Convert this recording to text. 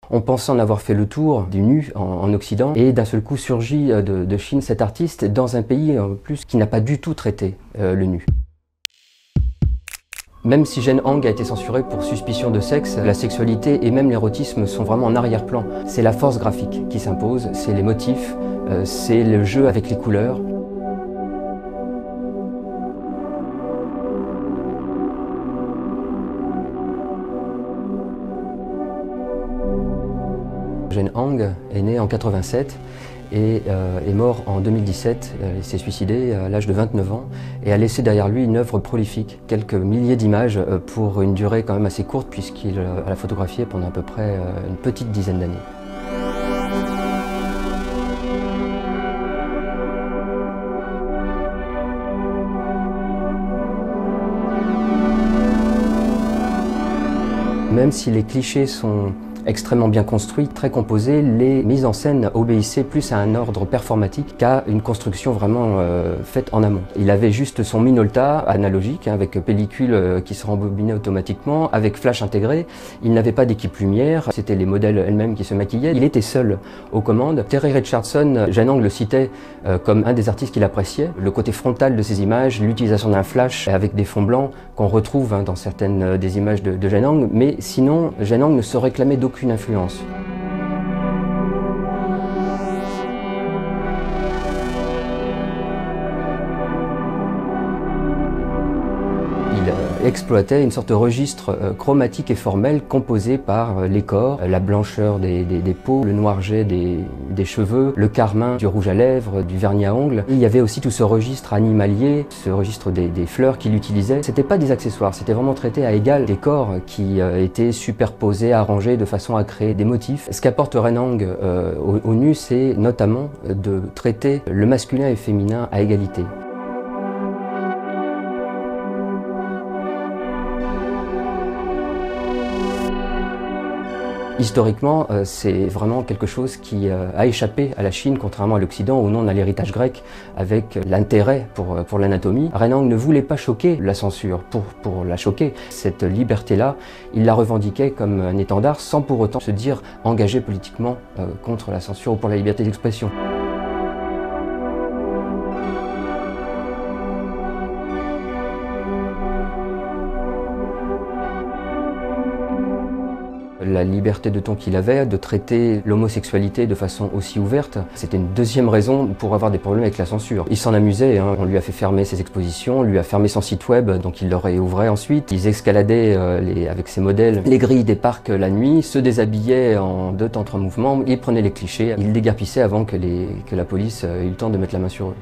On pensait en avoir fait le tour du nu en Occident, et d'un seul coup surgit de Chine cet artiste dans un pays en plus qui n'a pas du tout traité le nu. Même si Jane Hang a été censurée pour suspicion de sexe, la sexualité et même l'érotisme sont vraiment en arrière-plan. C'est la force graphique qui s'impose, c'est les motifs, c'est le jeu avec les couleurs. Jane Hang est née en 87 et est mort en 2017. Il s'est suicidé à l'âge de 29 ans et a laissé derrière lui une œuvre prolifique, quelques milliers d'images pour une durée quand même assez courte puisqu'il a photographié pendant à peu près une petite dizaine d'années. Même si les clichés sont extrêmement bien construits, très composés, les mises en scène obéissaient plus à un ordre performatique qu'à une construction vraiment faite en amont. Il avait juste son Minolta analogique, avec pellicule qui se rembobinait automatiquement, avec flash intégré. Il n'avait pas d'équipe lumière, c'était les modèles elles-mêmes qui se maquillaient. Il était seul aux commandes. Terry Richardson, Jane Hang le citait comme un des artistes qu'il appréciait. Le côté frontal de ces images, l'utilisation d'un flash avec des fonds blancs qu'on retrouve dans certaines des images de Jane Hang, mais sinon Jane Hang ne se réclamait d'aucune influence. Il exploitait une sorte de registre chromatique et formel composé par les corps, la blancheur des peaux, le noir jet des cheveux, le carmin du rouge à lèvres, du vernis à ongles. Il y avait aussi tout ce registre animalier, ce registre des fleurs qu'il utilisait. C'était pas des accessoires, c'était vraiment traité à égal des corps qui étaient superposés, arrangés de façon à créer des motifs. Ce qu'apporte Jane Hang au nu, c'est notamment de traiter le masculin et féminin à égalité. Historiquement, c'est vraiment quelque chose qui a échappé à la Chine, contrairement à l'Occident, où nous on a l'héritage grec avec l'intérêt pour l'anatomie. Jane Hang ne voulait pas choquer la censure pour la choquer. Cette liberté-là, il la revendiquait comme un étendard sans pour autant se dire engagé politiquement contre la censure ou pour la liberté d'expression. La liberté de ton qu'il avait, de traiter l'homosexualité de façon aussi ouverte, c'était une deuxième raison pour avoir des problèmes avec la censure. Il s'en amusait, hein. On lui a fait fermer ses expositions, on lui a fermé son site web, donc il le réouvrait ensuite. Ils escaladaient avec ses modèles les grilles des parcs la nuit, se déshabillaient en 2 temps 3 mouvements, ils prenaient les clichés, ils déguerpissaient avant que la police ait eu le temps de mettre la main sur eux.